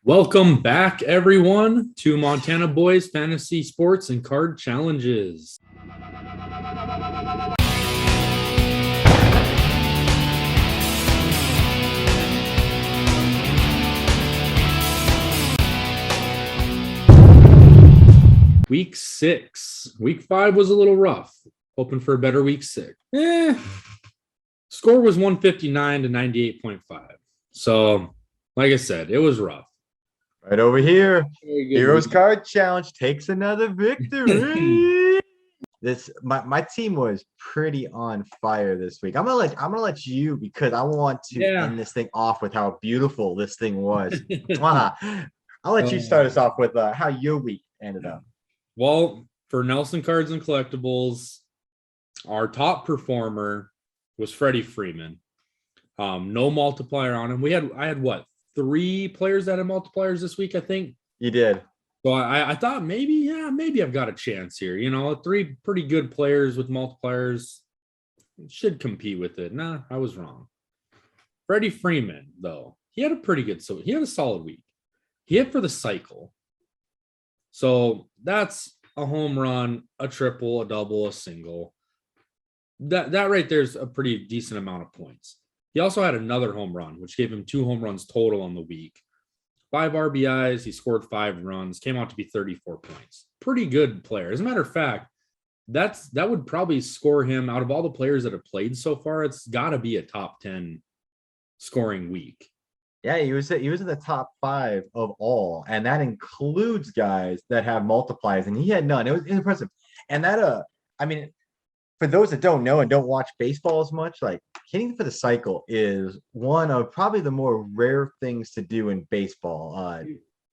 Welcome back, everyone, to Montana Boys Fantasy Sports and Card Challenges. Week 6. Week 5 was a little rough. Hoping for a better week 6. Score was 159 to 98.5. So, like I said, it was rough. Right over here, Heroes Card Challenge takes another victory. My team was pretty on fire this week. I'm gonna let you, because I want to end this thing off with how beautiful this thing was. I'll let you start us off with how your week ended up. Well, for Nelson Cards and Collectibles, our top performer was Freddy Freeman. No multiplier on him. I had what? 3 players that had multipliers this week, I think. You did. So I thought maybe I've got a chance here. 3 pretty good players with multipliers should compete with it. Nah, I was wrong. Freddie Freeman, though, he had a solid week. He hit for the cycle. So that's a home run, a triple, a double, a single. That right there is a pretty decent amount of points. He also had another home run, which gave him 2 home runs total on the week. 5 RBIs, he scored 5 runs, came out to be 34 points. Pretty good player. As a matter of fact, that would probably score him out of all the players that have played so far. It's got to be a top 10 scoring week. Yeah, he was in the top 5 of all, and that includes guys that have multipliers, and he had none. It was impressive. And that, for those that don't know and don't watch baseball as much, like hitting for the cycle is one of probably the more rare things to do in baseball.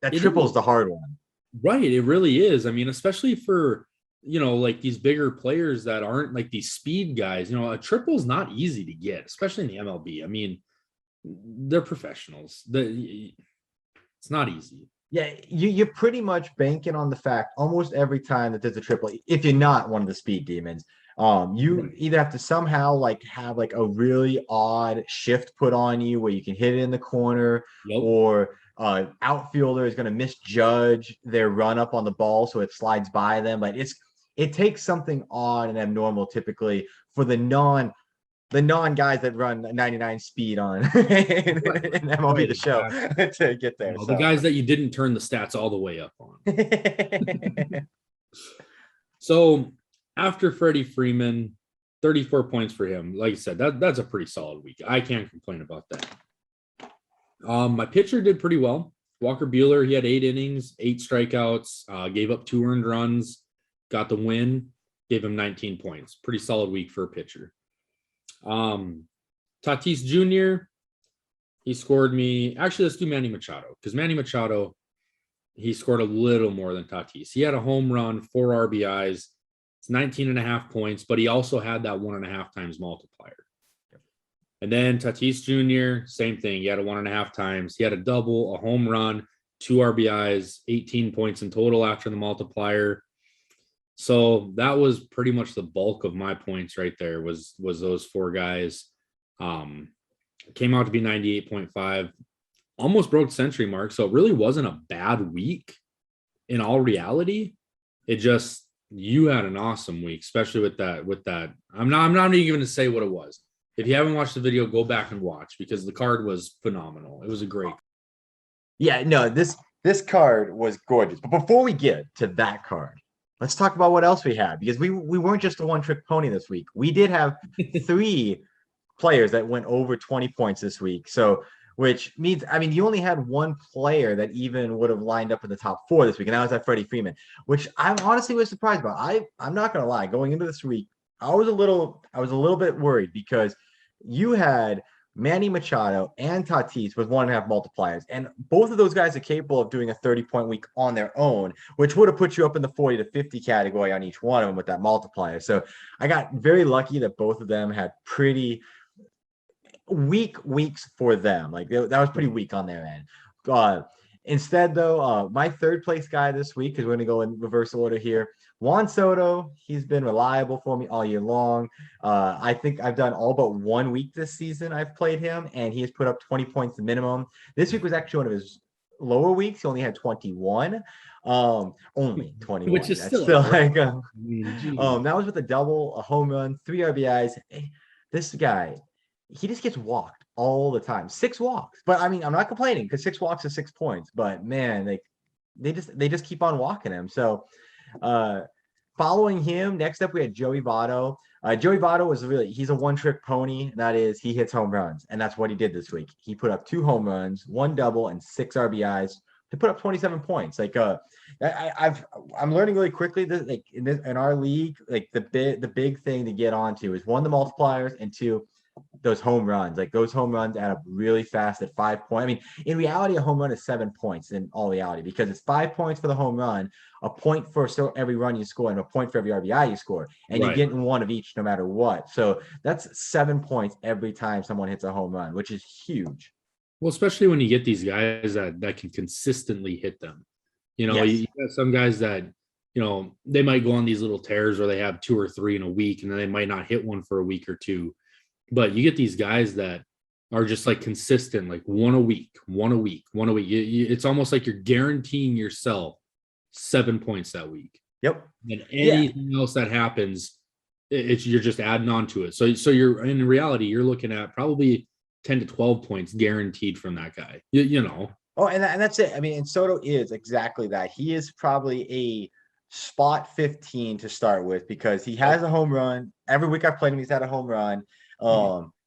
That triple is the hard one. Right. It really is. Especially for, like these bigger players that aren't like these speed guys, a triple is not easy to get, especially in the MLB. They're professionals. It's not easy. Yeah, you're pretty much banking on the fact almost every time that there's a triple, if you're not one of the speed demons, you either have to somehow have a really odd shift put on you where you can hit it in the corner, or outfielder is going to misjudge their run up on the ball so it slides by them. Like it takes something odd and abnormal typically for the non guys that run 99 speed on in MLB The Show to get there. The guys that you didn't turn the stats all the way up on. So after Freddie Freeman, 34 points for him. Like I said, that's a pretty solid week. I can't complain about that. My pitcher did pretty well. Walker Buehler, he had 8 innings, 8 strikeouts, gave up 2 earned runs, got the win, gave him 19 points. Pretty solid week for a pitcher. Tatis Jr., he scored me. Actually, let's do Manny Machado, because Manny Machado, he scored a little more than Tatis. He had a home run, 4 RBIs. It's 19.5 points, but he also had that 1.5 times multiplier. And then Tatis Jr., same thing. He had a 1.5 times. He had a double, a home run, 2 RBIs, 18 points in total after the multiplier. So that was pretty much the bulk of my points right there was those 4 guys. Came out to be 98.5, almost broke the century mark. So it really wasn't a bad week in all reality. It just, you had an awesome week, especially with that. I'm not even going to say what it was. If you haven't watched the video, go back and watch, because the card was phenomenal. It was a great. Yeah, no, this card was gorgeous. But before we get to that card, let's talk about what else we had, because we weren't just a one-trick pony this week. We did have 3 players that went over 20 points this week. So, which means, you only had 1 player that even would have lined up in the top 4 this week, and that was that Freddie Freeman, which I'm honestly was surprised about. I'm not gonna lie, going into this week, I was a little bit worried, because you had Manny Machado and Tatis with 1.5 multipliers, and both of those guys are capable of doing a 30-point week on their own, which would have put you up in the 40 to 50 category on each one of them with that multiplier. So I got very lucky that both of them had pretty weak weeks for them. Like that was pretty weak on their end. Instead, though, my 3rd place guy this week, because we're going to go in reverse order here, Juan Soto, he's been reliable for me all year long. I think I've done all but 1 week this season I've played him, and he has put up 20 points minimum. This week was actually one of his lower weeks, he only had 21. Only 21. Which is That's still still a like I mean, geez. that was with a double, a home run, 3 RBIs. This guy, he just gets walked all the time. 6 walks. But I mean, I'm not complaining because 6 walks is 6 points. But man, like they just keep on walking him. So following him, next up we had Joey Votto. Joey Votto was he's a one-trick pony. That is, he hits home runs, and that's what he did this week. He put up 2 home runs, 1 double, and 6 RBIs to put up 27 points. Like I'm learning really quickly that like in our league, like the big thing to get onto is 1, the multipliers, and 2, those home runs. Like those home runs add up really fast at 5 points. I mean, in reality, a home run is 7 points in all reality because it's 5 points for the home run, a point for every run you score, and a point for every RBI you score. And Right. you get in one of each no matter what. So that's 7 points every time someone hits a home run, which is huge. Well, especially when you get these guys that can consistently hit them. You know, Yes. you got some guys that, you know, they might go on these little tears where they have 2 or 3 in a week, and then they might not hit one for a week or 2. But you get these guys that are just like consistent, like 1 a week, 1 a week, 1 a week. It's almost like you're guaranteeing yourself 7 points that week. Yep. And anything else that happens, you're just adding on to it. So you're in reality, you're looking at probably 10 to 12 points guaranteed from that guy. You know. Oh, and that's it. I mean, and Soto is exactly that. He is probably a spot 15 to start with because he has a home run. Every week I've played him, he's had a home run.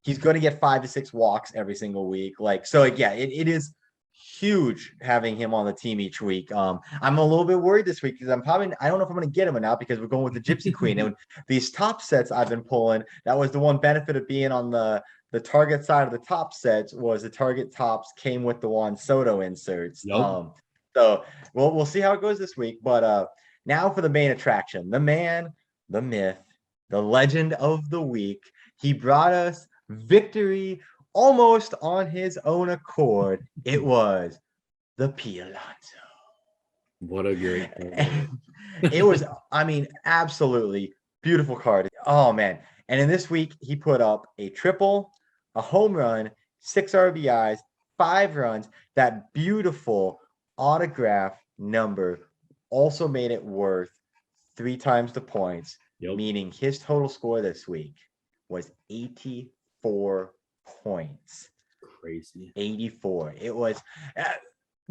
He's going to get 5 to 6 walks every single week. Like, so yeah, it is huge having him on the team each week. I'm a little bit worried this week because I don't know if I'm going to get him or not because we're going with the Gypsy Queen. And these top sets I've been pulling, that was the one benefit of being on the target side of the top sets was the target tops came with the Juan Soto inserts. Yep. So we'll see how it goes this week. But now for the main attraction, the man, the myth, the legend of the week. He brought us victory almost on his own accord. It was the Pete Alonso. What a great It was, I mean, absolutely beautiful card. Oh man. And in this week, he put up a triple, a home run, 6 RBIs, 5 runs. That beautiful autograph number also made it worth 3 times the points, meaning his total score this week was 84 points. Crazy. 84. It was,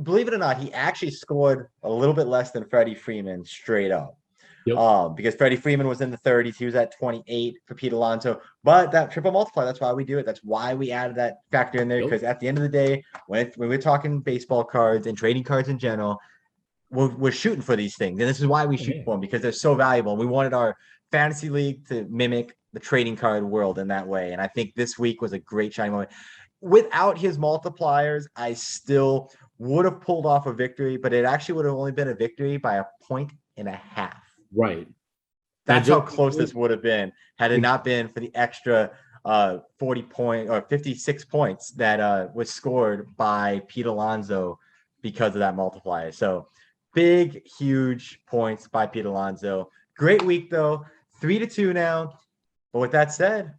believe it or not, he actually scored a little bit less than Freddy Freeman straight up. Because Freddy Freeman was in the 30s. He was at 28 for Pete Alonso. But that triple multiplier, that's why we do it. That's why we added that factor in there. Because at the end of the day, when we're talking baseball cards and trading cards in general, we're shooting for these things. And this is why we shoot for them, because they're so valuable. And we wanted our fantasy league to mimic the trading card world in that way. And I think this week was a great shining moment. Without his multipliers, I still would have pulled off a victory, but it actually would have only been a victory by 1.5 points. Right. That's how close this would have been had it not been for the extra 40 point or 56 points that was scored by Pete Alonso because of that multiplier. So big, huge points by Pete Alonso. Great week though. 3-2 now. But with that said,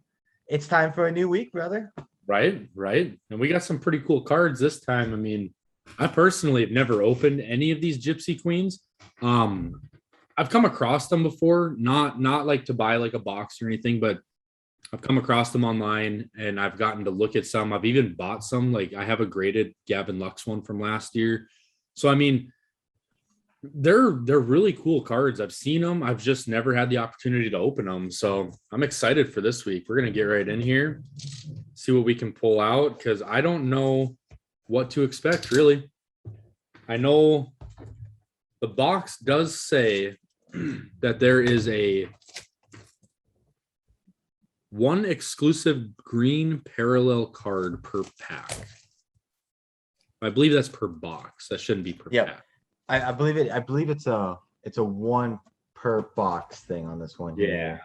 it's time for a new week, brother. Right. And we got some pretty cool cards this time. I mean, I personally have never opened any of these Gypsy Queens. I've come across them before, not like to buy like a box or anything, but I've come across them online and I've gotten to look at some. I've even bought some. Like I have a graded Gavin Lux one from last year. So I mean, they're really cool cards. I've seen them. I've just never had the opportunity to open them. So I'm excited for this week. We're gonna get right in here, see what we can pull out because I don't know what to expect really. I know the box does say that there is one exclusive green parallel card per pack. I believe that's per box. That shouldn't be per pack. I believe it. I believe it's a 1 per box thing on this one. Yeah.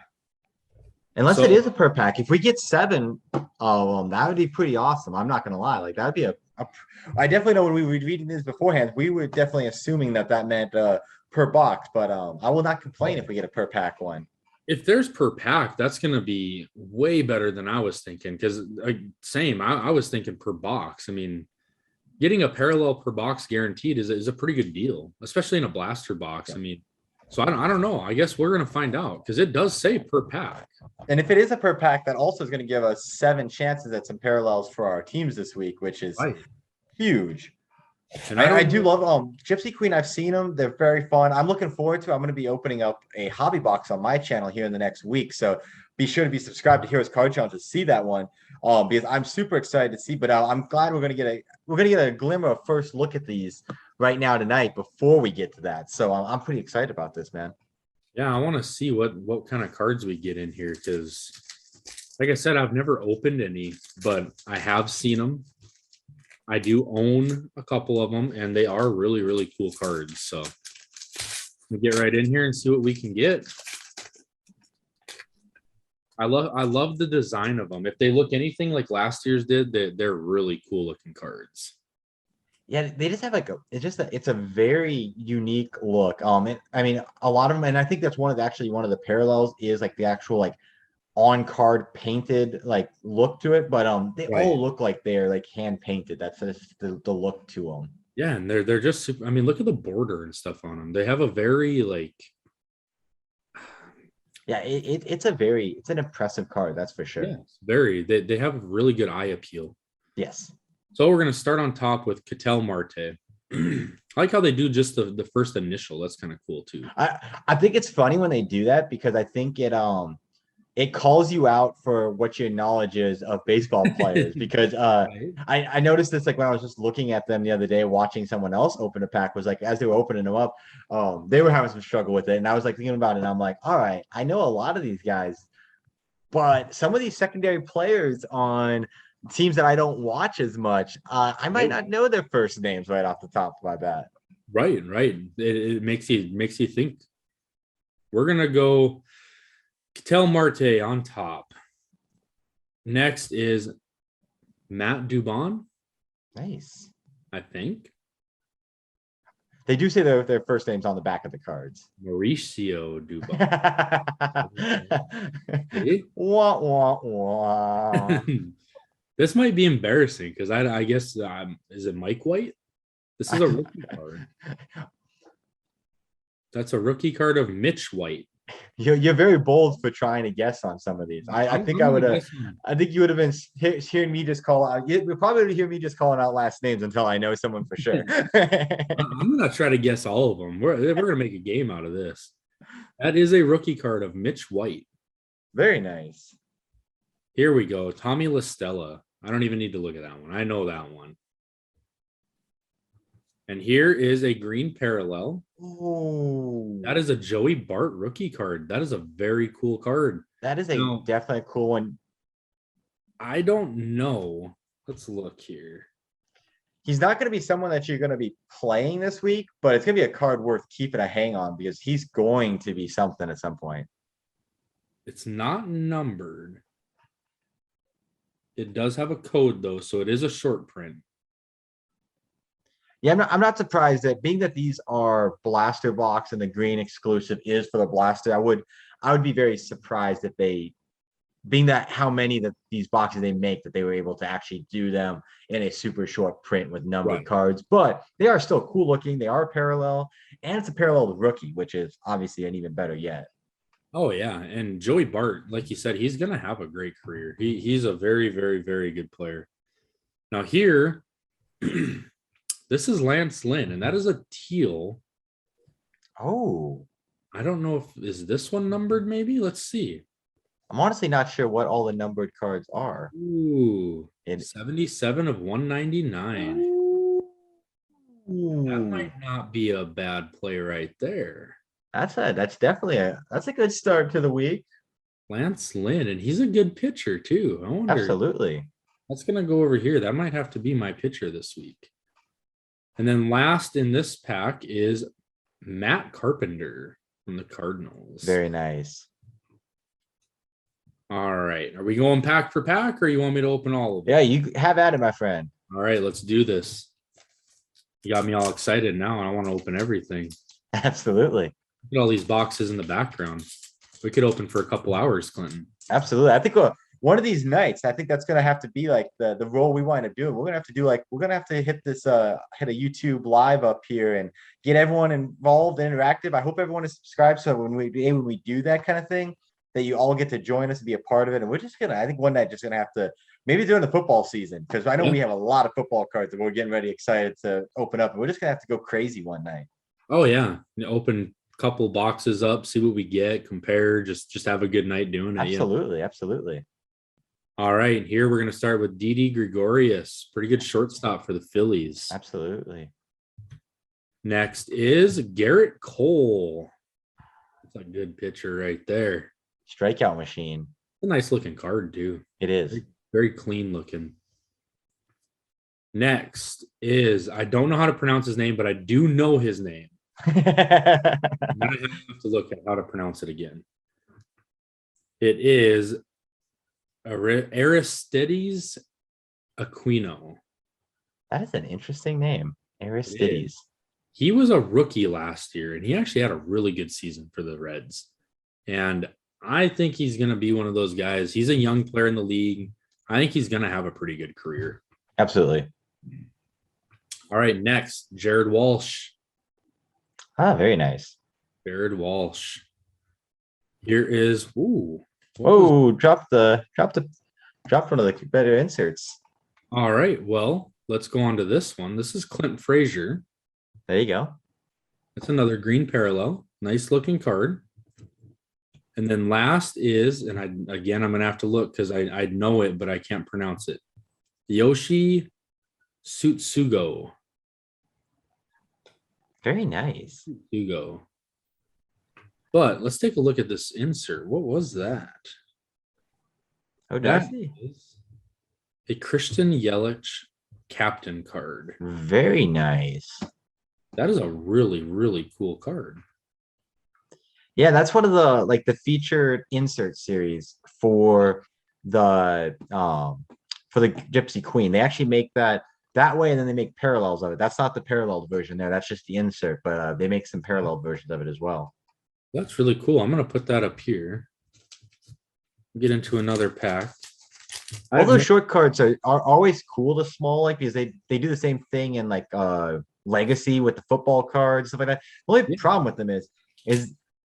Unless it is a per pack. If we get 7 of them, that would be pretty awesome. I'm not gonna lie. Like that'd be I definitely know when we were reading this beforehand, we were definitely assuming that meant per box. But I will not complain if we get a per pack one. If there's per pack, that's gonna be way better than I was thinking. Because I was thinking per box. I mean, getting a parallel per box guaranteed is a pretty good deal, especially in a blaster box. Yeah. I mean, so I don't know. I guess we're gonna find out because it does say per pack. And if it is a per pack, that also is going to give us 7 chances at some parallels for our teams this week, which is Right. huge. And I do love Gypsy Queen. I've seen them. They're very fun. I'm looking forward to it. I'm going to be opening up a hobby box on my channel here in the next week. So be sure to be subscribed to Heroes Card Channel to see that one. Because I'm super excited to see. But I'm glad we're going to get a glimmer of first look at these right now tonight before we get to that. So I'm pretty excited about this, man. Yeah, I want to see what kind of cards we get in here because, like I said, I've never opened any, but I have seen them. I do own a couple of them, and they are really, really cool cards. So we get right in here and see what we can get. I love the design of them. If they look anything like last year's did, they're really cool looking cards. Yeah, they just have like it's a very unique look. I mean, a lot of them, and I think that's one of the parallels is like the actual like on card painted like look to it, but they Right. all look like they're like hand painted. That's just the look to them. Yeah, and they're just super, I mean, look at the border and stuff on them. They have a very like Yeah, it's an impressive card, that's for sure. yeah, very they have really good eye appeal. Yes. So we're gonna start on top with Katel Marte. I like how they do just the first initial. That's kind of cool too. I think it's funny when they do that because I think it calls you out for what your knowledge is of baseball players because Right. I noticed this like when I was just looking at them the other day watching someone else open a pack was like as they were opening them up they were having some struggle with it and I was like thinking about it and I'm like, all right, I know a lot of these guys, but some of these secondary players on teams that I don't watch as much, I might not know their first names right off the top of my bat. Right. It makes you think. We're gonna go Katel Marte on top. Next is Matt Dubon, Nice. I think. They do say their first names on the back of the cards. Mauricio Dubon. Wah, wah, wah. This might be embarrassing because I guess is it Mike White? This is a rookie card. That's a rookie card of Mitch White. You're very bold for trying to guess on some of these. I think I would have. I think you would have been hearing me just call out. You probably would hear me just calling out last names until I know someone for sure. I'm gonna try to guess all of them. We're gonna make a game out of this. That is a rookie card of Mitch White. Very nice. Here we go. Tommy LaStella. I don't even need to look at that one. I know that one. And here is a green parallel. Oh, That is a Joey Bart rookie card. That is a very cool card. that is a definitely cool one. I don't know. Let's look here. He's not going to be someone that you're going to be playing this week, but it's going to be a card worth keeping a hang on because he's going to be something at some point. It's not numbered. It does have a code though, so it is a short print. Yeah, I'm not surprised that being that these are blaster box and the green exclusive is for the blaster. I would be very surprised if they, being that how many that these boxes they make, that they were able to actually do them in a super short print with numbered cards. But they are still cool looking. They are parallel, and it's a parallel rookie, which is obviously an even better yet. Oh yeah, and Joey Bart, like you said, he's gonna have a great career. He's a very, very, very good player. Now here, this is Lance Lynn, and that is a teal. Oh, I don't know if is this one numbered. Maybe let's see. I'm honestly not sure what all the numbered cards are. Ooh, 77 of 199. That might not be a bad play right there. That's definitely a good start to the week. Lance Lynn, and he's a good pitcher too. I wonder. Absolutely. That's gonna go over here. That might have to be my pitcher this week. And then last in this pack is Matt Carpenter from the Cardinals. Very nice. All right. Are we going pack for pack, or you want me to open all of them? Yeah, you have at it, my friend. All right, let's do this. You got me all excited now, and I want to open everything. Absolutely. Look at all these boxes in the background. We could open for a couple hours, Clinton. Absolutely. I think one of these nights, I think that's gonna have to be like the role we wind up doing. We're gonna have to hit this hit a YouTube live up here and get everyone involved and interactive. I hope everyone is subscribed so when we do that kind of thing, that you all get to join us and be a part of it. And we're just gonna, I think one night just gonna have to maybe during the football season, because I know we have a lot of football cards that we're getting ready excited to open up. And we're just gonna have to go crazy one night. Oh yeah. Open a couple boxes up, see what we get, compare, just have a good night doing it. Absolutely, absolutely. All right, here we're gonna start with Didi Gregorius. Pretty good shortstop for the Phillies. Absolutely. Next is Garrett Cole. That's a good pitcher right there. Strikeout machine. A nice looking card too. It is. Very clean looking. Next is, I don't know how to pronounce his name, but I do know his name. I'm gonna have to look at how to pronounce it again. It is Aristedes Aquino. That is an interesting name. Aristedes. He was a rookie last year, and he actually had a really good season for the Reds. And I think he's going to be one of those guys. He's a young player in the league. I think he's going to have a pretty good career. Absolutely. All right, next, Jared Walsh. Ah, very nice. Jared Walsh. Here is, dropped one of the better inserts. All right, well, let's go on to this one. This is Clint Frazier. There you go. That's another green parallel. Nice looking card. And then last is, and I'm going to have to look because I know it, but I can't pronounce it. Yoshi Tsutsugo. Very nice. Tsutsugo. But let's take a look at this insert. What was that? Oh, That does he? is a Christian Yelich captain card. Very nice. That is a really, really cool card. Yeah, that's one of the featured insert series for the Gypsy Queen. They actually make that way, and then they make parallels of it. That's not the paralleled version there. That's just the insert, but they make some parallel versions of it as well. That's really cool. I'm going to put that up here. Get into another pack. All those short cards are always cool to small, because they do the same thing in Legacy with the football cards, stuff like that. The only problem with them is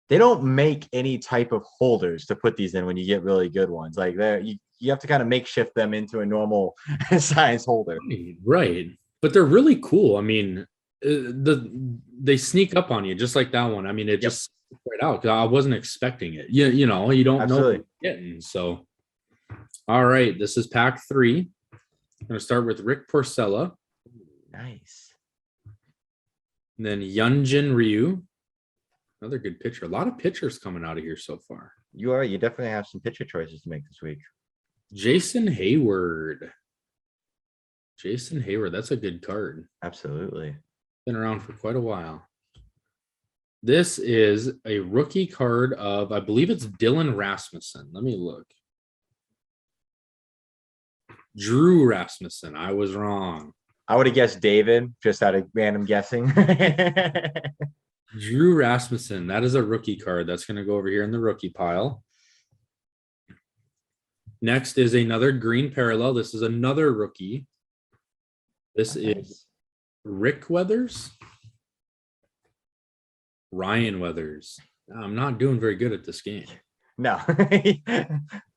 they don't make any type of holders to put these in when you get really good ones. Like you have to kind of makeshift them into a normal size holder. Right. But they're really cool. I mean, they sneak up on you just like that one. I mean, it just right out. I wasn't expecting it. You know, you don't know what you're getting. So, all right, this is pack 3. I'm going to start with Rick Porcella. Nice. And then Hyunjin Ryu. Another good pitcher. A lot of pitchers coming out of here so far. You definitely have some pitcher choices to make this week. Jason Hayward. That's a good card. Absolutely. Been around for quite a while. This is a rookie card of, I believe it's Dylan Rasmussen. Let me look. Drew Rasmussen. I was wrong. I would have guessed David, just out of random guessing. Drew Rasmussen. That is a rookie card. That's going to go over here in the rookie pile. Next is another green parallel. This is another rookie. This is Rick Weathers. Ryan Weathers. I'm not doing very good at this game. No.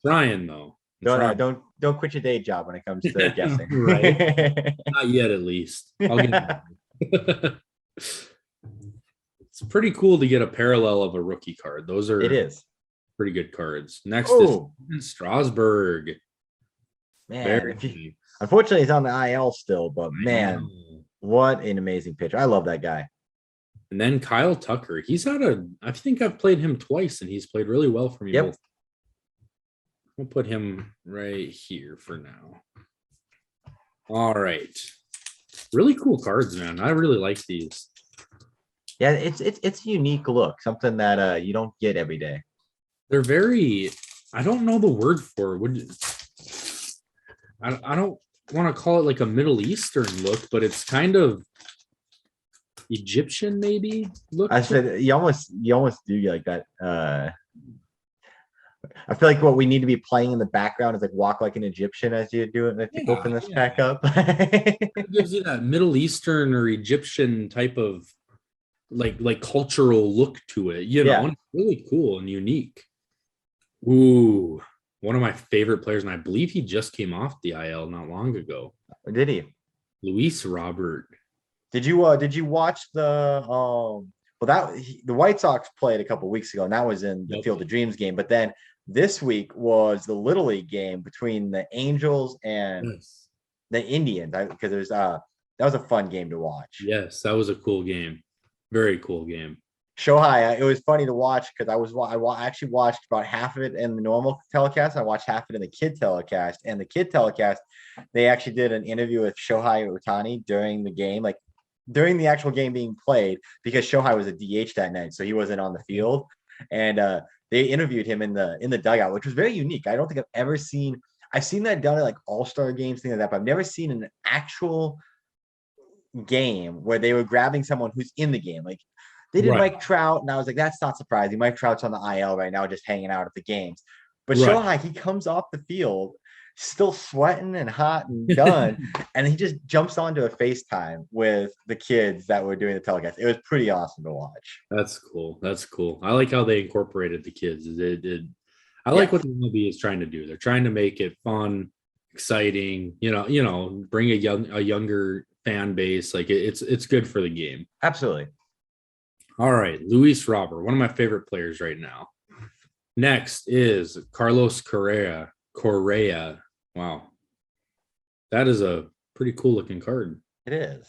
Trying though. Don't quit your day job when it comes to guessing. Right. Not yet, at least. I'll get It's pretty cool to get a parallel of a rookie card. Those are pretty good cards. Next is Strasbourg. Man, unfortunately, he's on the IL still, but man, what an amazing pitcher. I love that guy. And then Kyle Tucker. I think I've played him twice, and he's played really well for me. Yep. Both. We'll put him right here for now. All right. Really cool cards, man. I really like these. Yeah, it's a unique look, something that you don't get every day. They're very, I don't know the word for it. I don't want to call it like a Middle Eastern look, but it's kind of Egyptian maybe look. I said you almost do like that. I feel like what we need to be playing in the background is like Walk Like an Egyptian as you do it, as you open this pack up. It gives you that Middle Eastern or Egyptian type of like cultural look to it, you know, Yeah. and it's really cool and unique. Ooh, one of my favorite players, and I believe he just came off the IL not long ago. Or did he? Luis Robert. Did you watch the White Sox played a couple weeks ago, and that was in the Yep. Field of Dreams game. But then this week was the Little League game between the Angels and Yes. the Indians, because there's that was a fun game to watch. Yes, that was a cool game. Very cool game. Shohei, it was funny to watch because I actually watched about half of it in the normal telecast. I watched half of it in the kid telecast, and the kid telecast, they actually did an interview with Shohei Ohtani during the game, like during the actual game being played, because Shohei was a DH that night, so he wasn't on the field, and they interviewed him in the dugout, which was very unique. I don't think I've seen that done at like All-Star games, things like that, but I've never seen an actual game where they were grabbing someone who's in the game. Like they did Right. Mike Trout, and I was like, that's not surprising. Mike Trout's on the IL right now, just hanging out at the games. But Right. Shohei, he comes off the field still sweating and hot and done, and he just jumps onto a FaceTime with the kids that were doing the telecast. It was pretty awesome to watch. That's cool. That's cool. I like how they incorporated the kids. I like what the MLB is trying to do. They're trying to make it fun, exciting. You know, bring a younger fan base. Like it's good for the game. Absolutely. All right, Luis Robert, one of my favorite players right now. Next is Carlos Correa. Wow, that is a pretty cool looking card. It is.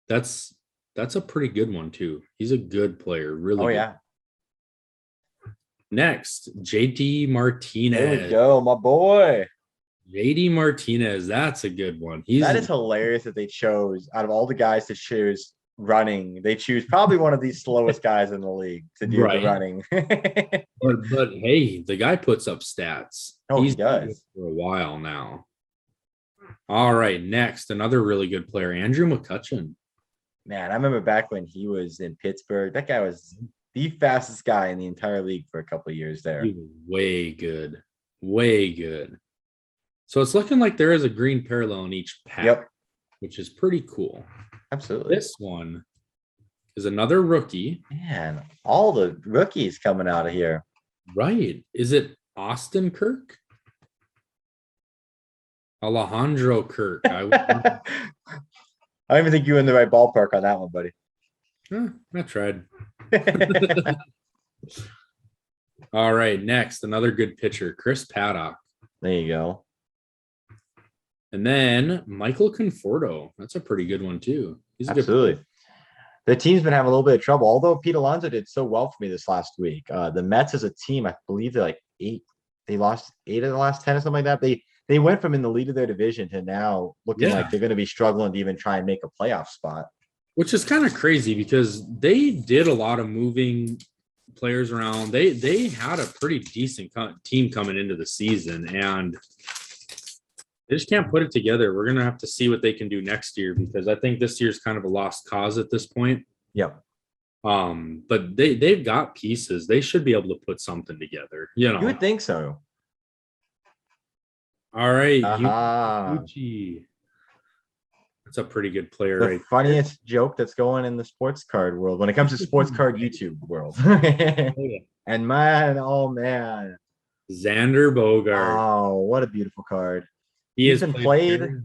That's a pretty good one too. He's a good player. Really. Oh good. yeah. Next, JD Martinez. There we go, my boy. JD Martinez, that's a good one. That is hilarious that they chose, out of all the guys to choose running, they choose probably one of these slowest guys in the league to do the running. but hey, the guy puts up stats. Oh, He's he does. for a while now. All right, next, another really good player, Andrew McCutchen. Man, I remember back when he was in Pittsburgh. That guy was the fastest guy in the entire league for a couple of years there. He was way good. Way good. So it's looking like there is a green parallel in each pack, which is pretty cool. Absolutely. This one is another rookie. Man, all the rookies coming out of here. Right. Is it Austin Kirk? Alejandro Kirk. I don't even think you were in the right ballpark on that one, buddy. I tried. All right. Next, another good pitcher, Chris Paddock. There you go. And then Michael Conforto. That's a pretty good one too. He's absolutely. The team's been having a little bit of trouble, although Pete Alonso did so well for me this last week. The Mets as a team, I believe they're like 8. They lost 8 of the last 10 or something like that. They went from in the lead of their division to now looking like they're going to be struggling to even try and make a playoff spot. Which is kind of crazy because they did a lot of moving players around. They had a pretty decent team coming into the season, and they just can't put it together. We're going to have to see what they can do next year, because I think this year's kind of a lost cause at this point. Yep. But they've got pieces. They should be able to put something together. You know, you would think so. All right. Yuchi. That's a pretty good player. The funniest joke that's going in the sports card world when it comes to sports card YouTube world. And man, oh man. Xander Bogart. Oh, what a beautiful card. He's been played.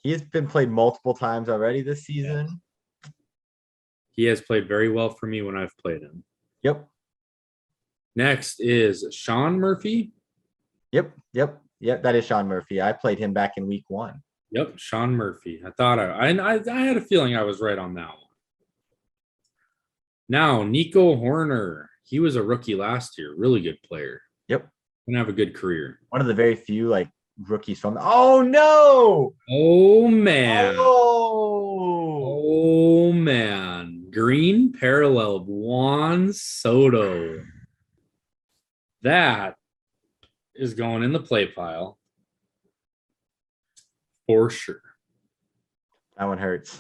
He has been played multiple times already this season. Yeah. He has played very well for me when I've played him. Yep. Next is Shawn Murphy. Yep. That is Shawn Murphy. I played him back in week 1. Yep, Shawn Murphy. I thought I had a feeling I was right on that one. Now, Nico Horner. He was a rookie last year. Really good player. Yep. Gonna have a good career. One of the very few rookies from. Oh no! Oh man! Oh man! Green parallel Juan Soto. That is going in the play pile for sure. That one hurts.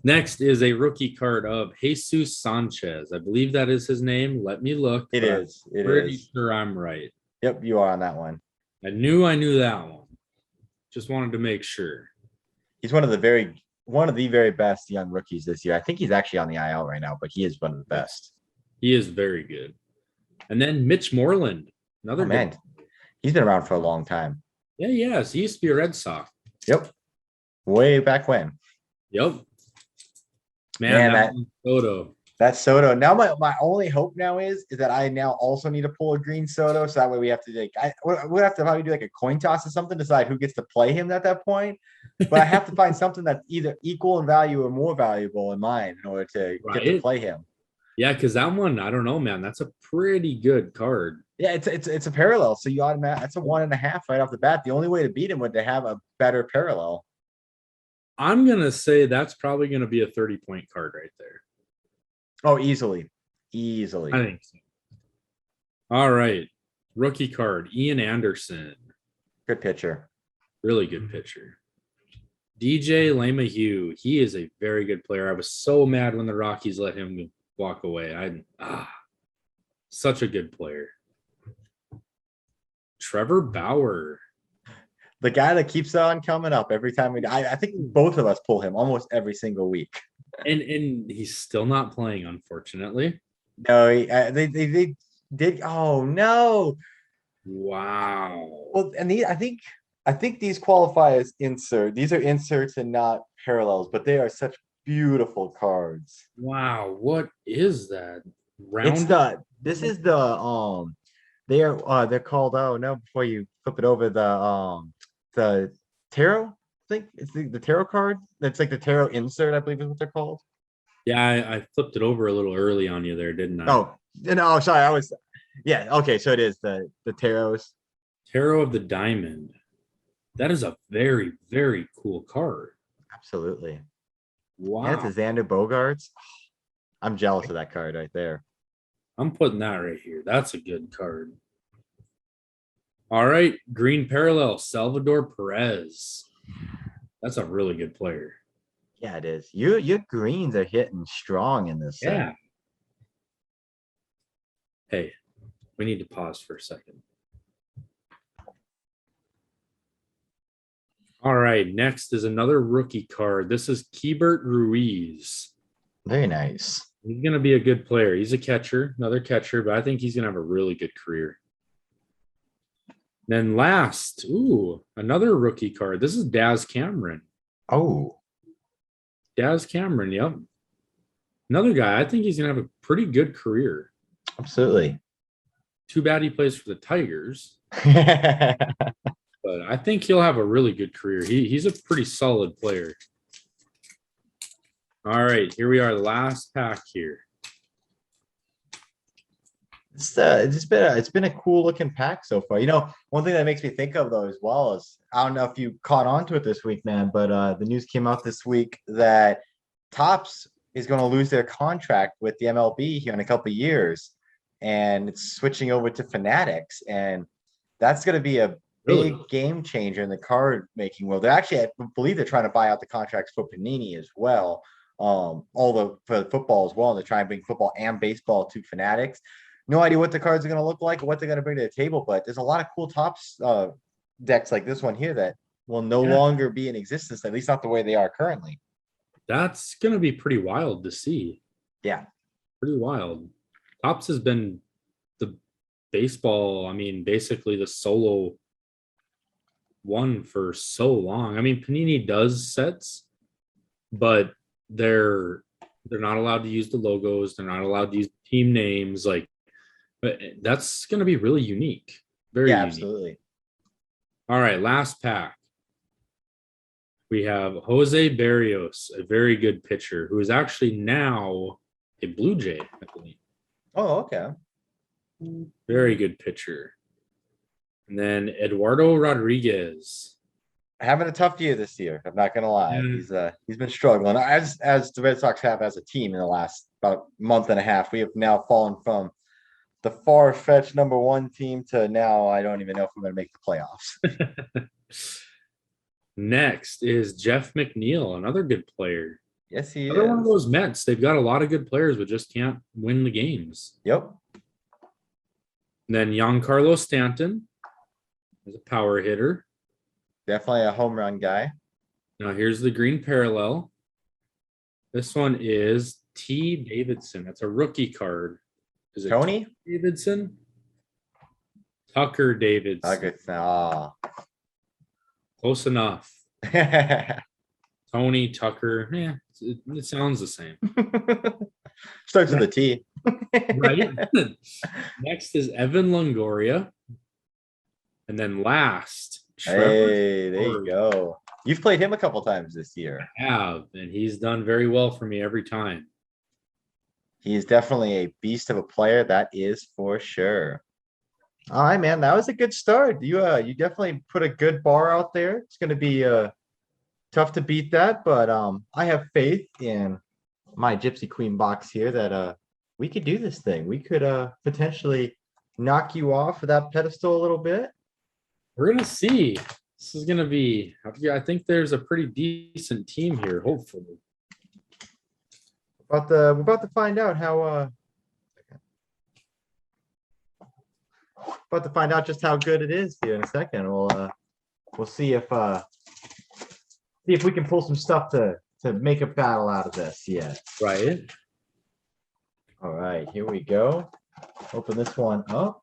Next is a rookie card of Jesus Sanchez. I believe that is his name. Let me look. It but is. I'm pretty sure I'm right. Yep, you are on that one. I knew that one. Just wanted to make sure. He's one of the very best young rookies this year. I think he's actually on the IL right now, but he is one of the best. He is very good. And then Mitch Moreland, another man. He's been around for a long time. Yeah, yes. He used to be a Red Sox. Yep. Way back when. Yep. Man, that Soto. That's Soto. Now my only hope now is that I now also need to pull a green Soto, so that way we have to we'll have to probably do like a coin toss or something to decide who gets to play him at that point. But I have to find something that's either equal in value or more valuable in mine in order to get to play him. Yeah, because that one, I don't know, man. That's a pretty good card. Yeah, it's a parallel. So you automatically that's a 1.5 right off the bat. The only way to beat him would to have a better parallel. I'm gonna say that's probably gonna be a 30-point card right there. Oh, easily. I think so. All right. Rookie card, Ian Anderson. Good pitcher. Really good pitcher. DJ LeMahieu. He is a very good player. I was so mad when the Rockies let him walk away. Such a good player. Trevor Bauer. The guy that keeps on coming up every time I think both of us pull him almost every single week. And he's still not playing, unfortunately. No, they did. Oh no! Wow. Well, and I think these qualify as insert. These are inserts and not parallels, but they are such beautiful cards. Wow, what is that? This is the they're called, oh no, before you flip it over, the tarot. I think it's the tarot card. That's like the tarot insert, I believe is what they're called. Yeah, I flipped it over a little early on you there, didn't I? Oh, no, sorry. Yeah, okay, so it is the tarots. Tarot of the Diamond. That is a very, very cool card. Absolutely. Wow. Yeah, it's a Xander Bogarts. I'm jealous of that card right there. I'm putting that right here. That's a good card. All right, green parallel, Salvador Perez. That's a really good player. Yeah, it is. Your greens are hitting strong in this set. Yeah. Hey, we need to pause for a second. All right, next is another rookie card. This is Keibert Ruiz. Very nice. He's going to be a good player. He's a catcher, another catcher, but I think he's going to have a really good career. Then last, another rookie card. This is Daz Cameron. Oh. Daz Cameron, yep. Another guy. I think he's going to have a pretty good career. Absolutely. Too bad he plays for the Tigers. But I think he'll have a really good career. He's a pretty solid player. All right, here we are, the last pack here. It's been a cool looking pack so far. You know, one thing that makes me think of though as well is, I don't know if you caught on to it this week, man, but the news came out this week that Topps is going to lose their contract with the MLB here in a couple of years, and it's switching over to Fanatics, and that's going to be a big game changer in the card making world. I believe they're trying to buy out the contracts for Panini as well. For football as well, and they're trying to bring football and baseball to Fanatics. No idea what the cards are going to look like or what they're going to bring to the table, but there's a lot of cool Topps decks like this one here that will no longer be in existence, at least not the way they are currently. That's going to be pretty wild to see. Yeah. Pretty wild. Topps has been the baseball, basically the solo one for so long. Panini does sets, but they're not allowed to use the logos. They're not allowed to use team names. But that's going to be really unique. Very unique. Absolutely. All right, last pack. We have Jose Barrios, a very good pitcher who is actually now a Blue Jay, I believe. Oh, okay. Very good pitcher. And then Eduardo Rodriguez. Having a tough year this year. I'm not gonna lie. He's been struggling as the Red Sox have as a team in the last about month and a half. We have now fallen from the far-fetched number one team to now I don't even know if we're going to make the playoffs. Next is Jeff McNeil, another good player. Yes, he Another one of is. those Mets. They've got a lot of good players, but just can't win the games. Yep. And then Giancarlo Stanton is a power hitter. Definitely a home run guy. Now here's the green parallel. This one is T. Davidson. That's a rookie card. Is it Tony? Davidson? Tucker Davidson. Oh. Close enough. Tony Tucker. Yeah, it sounds the same. Starts with a T. Right. Next is Evan Longoria. And then last, Trevor Hey, there you Story. go. You've played him a couple times this year. I have, and he's done very well for me every time. He's definitely a beast of a player. That is for sure. All right, man. That was a good start. You definitely put a good bar out there. It's gonna be tough to beat that, but I have faith in my Gypsy Queen box here that we could do this thing. We could potentially knock you off of that pedestal a little bit. We're gonna see. This is gonna be. I think there's a pretty decent team here. Hopefully, We're about to find out how. About to find out just how good it is here in a second. We'll see if we can pull some stuff to make a battle out of this. Yeah. right? All right, here we go. Open this one up.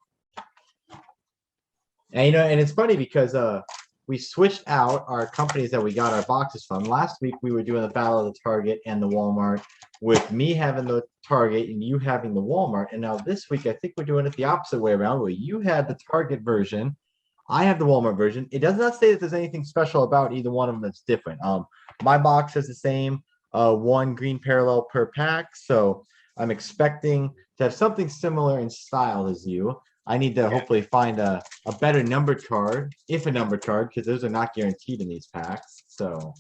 And and it's funny because we switched out our companies that we got our boxes from. Last week we were doing the Battle of the Target and the Walmart, with me having the Target and you having the Walmart. And now this week I think we're doing it the opposite way around, where you had the Target version, I have the Walmart version. It does not say that there's anything special about either one of them that's different. My box has the same one green parallel per pack, so I'm expecting to have something similar in style as you. I need to hopefully find a better numbered card, if a numbered card, because those are not guaranteed in these packs. So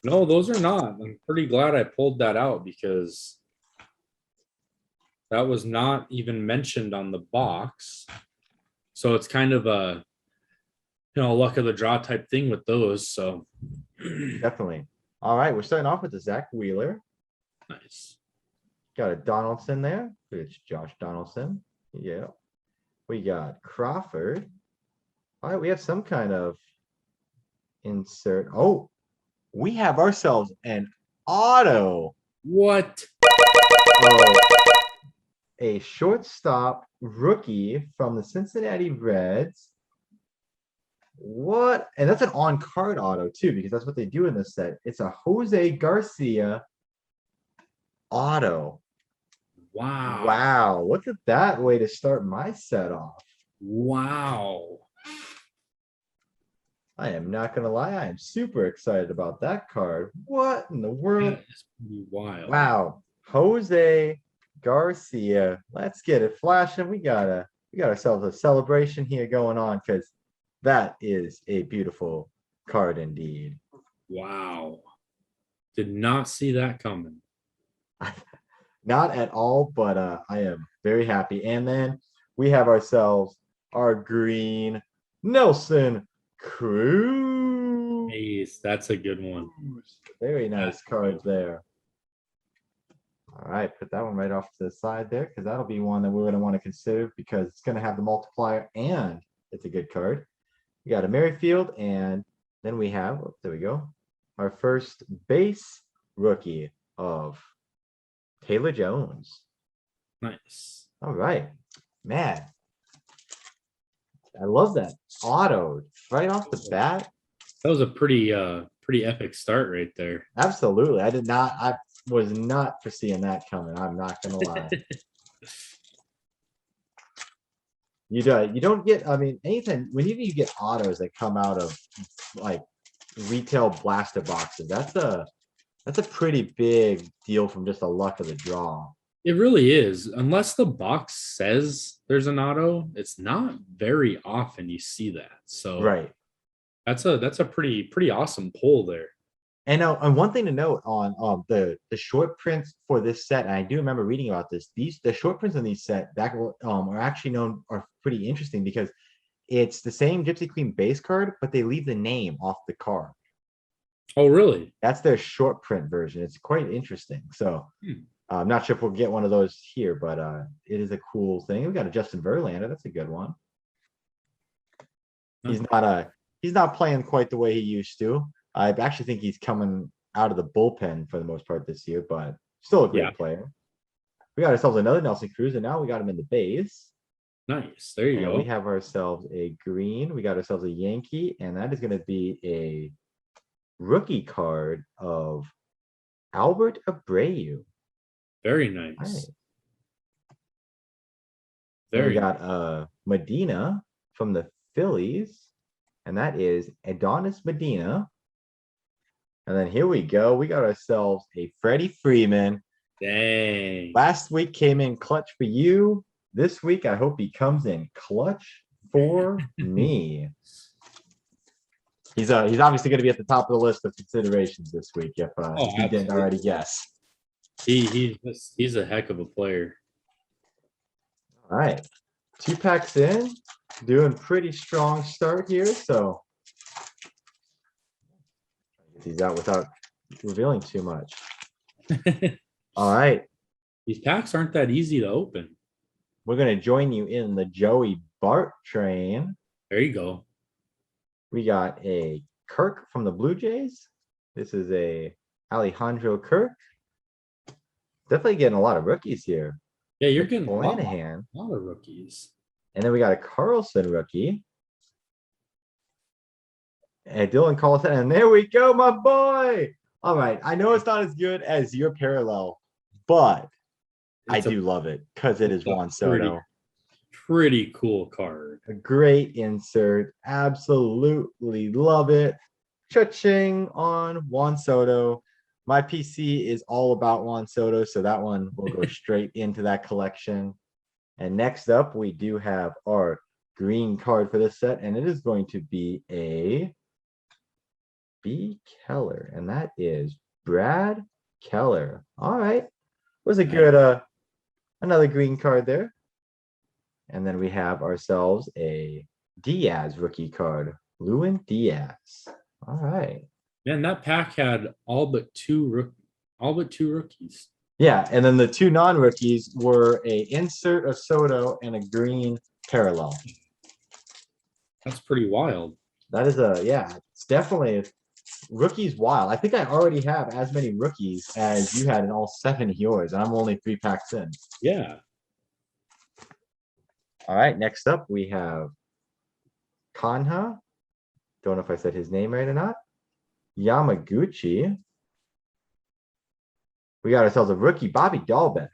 No, those are not. I'm pretty glad I pulled that out because that was not even mentioned on the box. So it's kind of a luck of the draw type thing with those. So definitely. All right, we're starting off with the Zach Wheeler. nice. Got a Donaldson there. It's Josh Donaldson. Yeah. We got Crawford. All right, we have some kind of insert. Oh, we have ourselves an auto. What? Oh, a shortstop rookie from the Cincinnati Reds. What? And that's an on-card auto too, because that's what they do in this set. It's a Jose Garcia auto. Wow. Wow. Look at that way to start my set off. Wow. I am not going to lie. I am super excited about that card. What in the world? That is pretty wild. Wow. Jose Garcia. Let's get it flashing. We got ourselves a celebration here going on, because that is a beautiful card indeed. Wow. Did not see that coming. Not at all, but I am very happy. And then we have ourselves our green Nelson Cruz. Nice. That's a good one. Very nice cards there. All right, put that one right off to the side there, because that'll be one that we're going to want to consider, because it's going to have the multiplier and it's a good card. We got a Merrifield, and then we have, oh, there we go, our first base rookie of Taylor Jones. Nice. All right, man. I love that auto right off the bat. That was a pretty epic start right there. Absolutely. I was not foreseeing that coming. I'm not gonna lie. You don't get, I mean, anything, whenever you get autos that come out of like retail blaster boxes, that's a pretty big deal from just the luck of the draw. It really is. Unless the box says there's an auto, it's not very often you see that. So Right. that's a pretty awesome pull there. And one thing to note on the short prints for this set, and I do remember reading about this. The short prints in these set that are actually are pretty interesting, because it's the same Gypsy Queen base card, but they leave the name off the card. Oh, really? That's their short print version. It's quite interesting. So Hmm. I'm not sure if we'll get one of those here, but it is a cool thing. We got a Justin Verlander. That's a good one. He's Nice. not a he's not playing quite the way he used to. I actually think he's coming out of the bullpen for the most part this year, but still a Yeah. great player. We got ourselves another Nelson Cruz, and now we got him in the base. Nice. There you And go. we have ourselves a green. We got ourselves a Yankee, and that is going to be a rookie card of Albert Abreu. Very All right. nice. Then we Very got Medina from the Phillies, and that is Adonis Medina. And then here we go. We got ourselves a Freddy Freeman. dang. Last week came in clutch for you. This week, I hope he comes in clutch for me. He's obviously going to be at the top of the list of considerations this week if he didn't Absolutely. already guess. He's a heck of a player. All right, 2 packs in, doing pretty strong start here. So get these out without revealing too much. All right, These packs aren't that easy to open. we're going to join you in the Joey Bart train. There you go. We got a Kirk from the Blue Jays. This is a Alejandro Kirk. Definitely getting a lot of rookies here. Yeah, you're getting a lot Flanahan. of rookies. And then we got a Carlson rookie. And Dylan Carlson. And there we go, my boy. All right. I know it's not as good as your parallel, but I do love it because it is Juan Soto. Pretty cool card. A great insert. Absolutely love it. Cha-ching on Juan Soto. My PC is all about Juan Soto, so that one will go straight into that collection. And next up, we do have our green card for this set, and it is going to be a B. Keller, and that is Brad Keller. All right. Was a good another green card there. And then we have ourselves a Diaz rookie card, Lewin Diaz. All right. Man, that pack had all but two rookies. Yeah, and then the 2 non-rookies were a insert of Soto and a green parallel. That's pretty wild. That is it's definitely rookies wild. I think I already have as many rookies as you had in all 7 of yours, and I'm only 3 packs in. Yeah. All right, next up we have Kanha. Don't know if I said his name right or not. Yamaguchi. We got ourselves a rookie, Bobby Dahlbeck.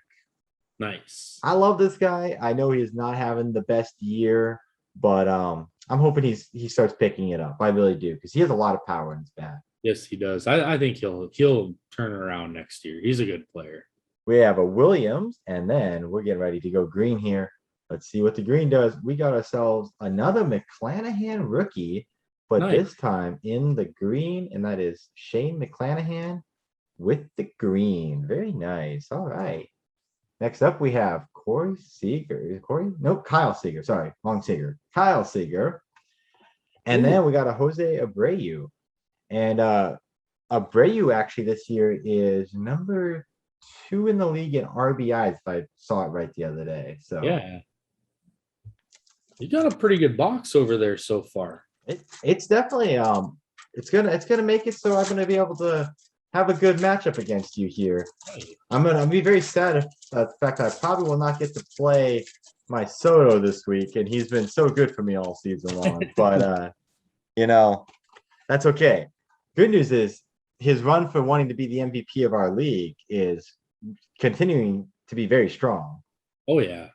Nice. I love this guy. I know he's not having the best year, but I'm hoping he starts picking it up. I really do, because he has a lot of power in his bat. Yes, he does. I think he'll turn around next year. He's a good player. We have a Williams, and then we're getting ready to go green here. Let's see what the green does. We got ourselves another McClanahan rookie, but this time in the green, and that is Shane McClanahan with the green. Very nice. All right. Next up, we have Corey Seager. Is it Corey? Nope, Kyle Seager. Sorry, wrong Seager. Kyle Seager. And then we got a Jose Abreu. And Abreu actually this year is number 2 in the league in RBIs, if I saw it right the other day. So yeah. You got a pretty good box over there so far. It's definitely it's gonna make it so I'm gonna be able to have a good matchup against you here. I'm gonna be very sad if the fact that I probably will not get to play my Soto this week, and he's been so good for me all season long. But that's okay. Good news is his run for wanting to be the MVP of our league is continuing to be very strong. Oh yeah.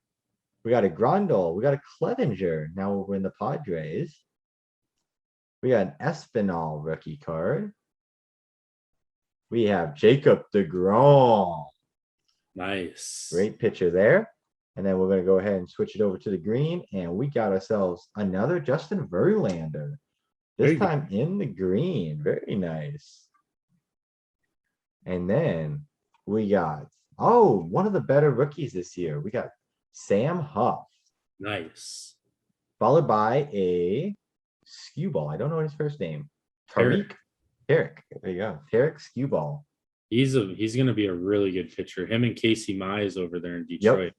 We got a Grandal. We got a Clevenger. Now we're in the Padres. We got an Espinal rookie card. We have Jacob deGrom. Nice. Great pitcher there. And then we're going to go ahead and switch it over to the green. And we got ourselves another Justin Verlander. This time in the green. Very nice. And then we got, one of the better rookies this year. We got Sam Huff. Nice. Followed by a Skewball. I don't know his first name. Tariq Tarek. There you go. Tarek Skewball. He's gonna be a really good pitcher. Him and Casey Mize over there in Detroit. Yep.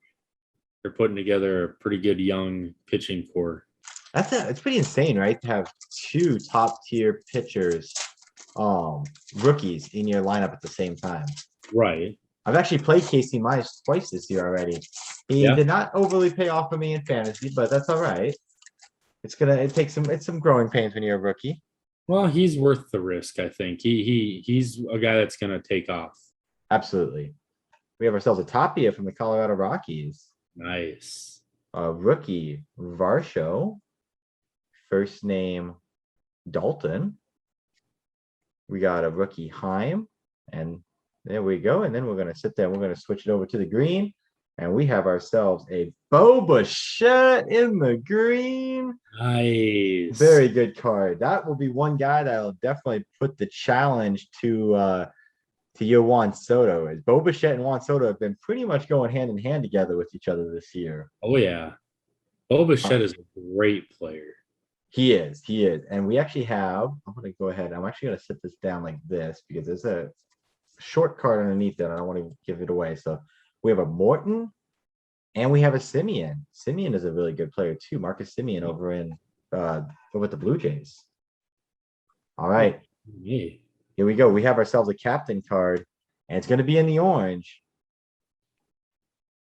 They're putting together a pretty good young pitching core. It's pretty insane, right? To have two top tier pitchers, rookies in your lineup at the same time. Right. I've actually played Casey Mize twice this year already. He did not overly pay off for me in fantasy, but that's all right. It's some growing pains when you're a rookie. Well, he's worth the risk, I think. He's a guy that's gonna take off. Absolutely. We have ourselves a Tapia from the Colorado Rockies. Nice. A rookie, Varsho. First name, Dalton. We got a rookie, Heim. And there we go. And then we're going to sit there and we're going to switch it over to the green. And we have ourselves a Bo Bichette in the green. Nice. Very good card. That will be one guy that'll definitely put the challenge to your Juan Soto. As Bo Bichette and Juan Soto have been pretty much going hand in hand together with each other this year. Oh, yeah. Bo Bichette is a great player. He is. And we actually have, I'm going to go ahead. I'm actually going to sit this down like this because there's a short card underneath it. I don't want to give it away. So we have a Morton and we have a Simeon. Simeon is a really good player too. Marcus Simeon over at the Blue Jays. All right. Yeah. Here we go. We have ourselves a captain card and it's going to be in the orange.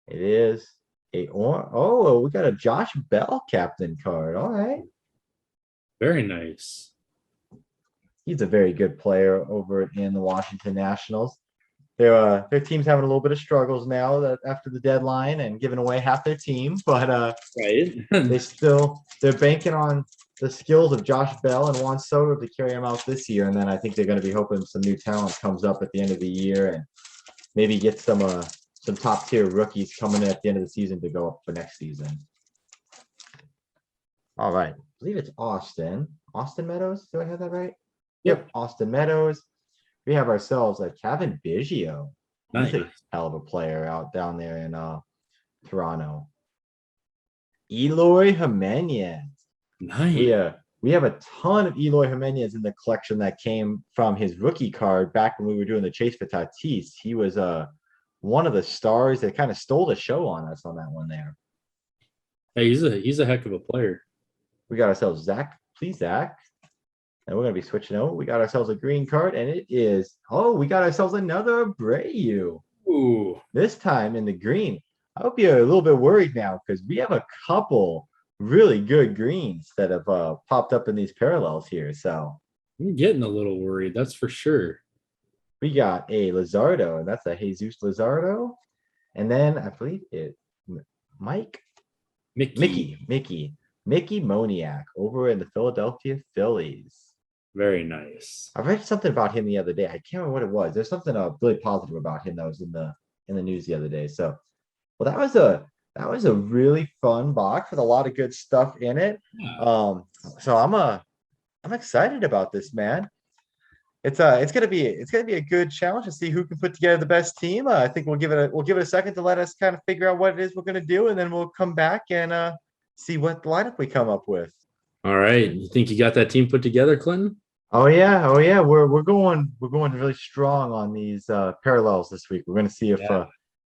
It is oh, we got a Josh Bell captain card. All right. Very nice. He's a very good player over in the Washington Nationals. Their team's having a little bit of struggles now that after the deadline and giving away half their team, but right. they're banking on the skills of Josh Bell and Juan Soto to carry them out this year. And then I think they're going to be hoping some new talent comes up at the end of the year and maybe get some top tier rookies coming in at the end of the season to go up for next season. All right. I believe it's Austin Meadows. Do I have that right? Yep. Austin Meadows. We have ourselves a Kevin Biggio. Nice. He's a hell of a player out down there in Toronto. Eloy Jimenez. Nice. We have a ton of Eloy Jimenez in the collection that came from his rookie card back when we were doing the chase for Tatis. He was one of the stars that kind of stole the show on us on that one there. Hey, he's a heck of a player. We got ourselves Zach. Please, Zach. And we're going to be switching over. We got ourselves a green card, and it is, we got ourselves another Abreu. Ooh. This time in the green. I hope you're a little bit worried now because we have a couple really good greens that have popped up in these parallels here. So I'm getting a little worried, that's for sure. We got a Luzardo, and that's a Jesus Luzardo. And then I believe it's Mickey Moniak over in the Philadelphia Phillies. Very nice. I read something about him the other day. I can't remember what it was. There's something really positive about him that was in the news the other day. So, well, that was a really fun box with a lot of good stuff in it. Yeah. So I'm excited about this, man. It's gonna be a good challenge to see who can put together the best team. I think we'll give it a second to let us kind of figure out what it is we're gonna do, and then we'll come back and see what lineup we come up with. All right. You think you got that team put together, Clinton? Oh yeah. We're going really strong on these parallels this week. We're gonna see if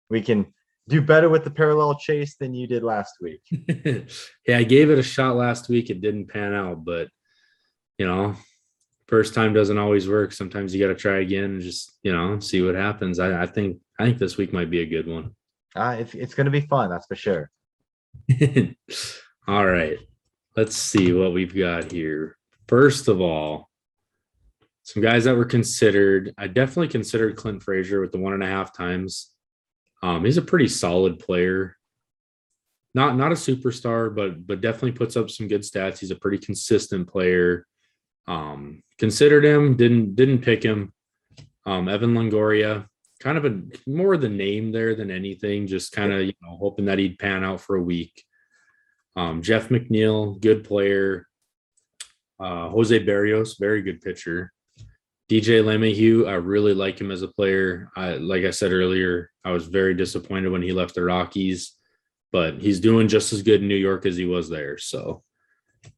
we can do better with the parallel chase than you did last week. Yeah, I gave it a shot last week. It didn't pan out, but first time doesn't always work. Sometimes you got to try again and just, see what happens. I think this week might be a good one. It's going to be fun. That's for sure. All right. Let's see what we've got here. First of all, some guys that were considered. I definitely considered Clint Frazier with the 1.5 times. He's a pretty solid player. Not a superstar, but definitely puts up some good stats. He's a pretty consistent player. Considered him, didn't pick him. Evan Longoria, kind of more the name there than anything, just kind of hoping that he'd pan out for a week. Jeff McNeil, good player. Jose Barrios, very good pitcher. DJ LeMahieu, I really like him as a player. Like I said earlier, I was very disappointed when he left the Rockies, but he's doing just as good in New York as he was there. So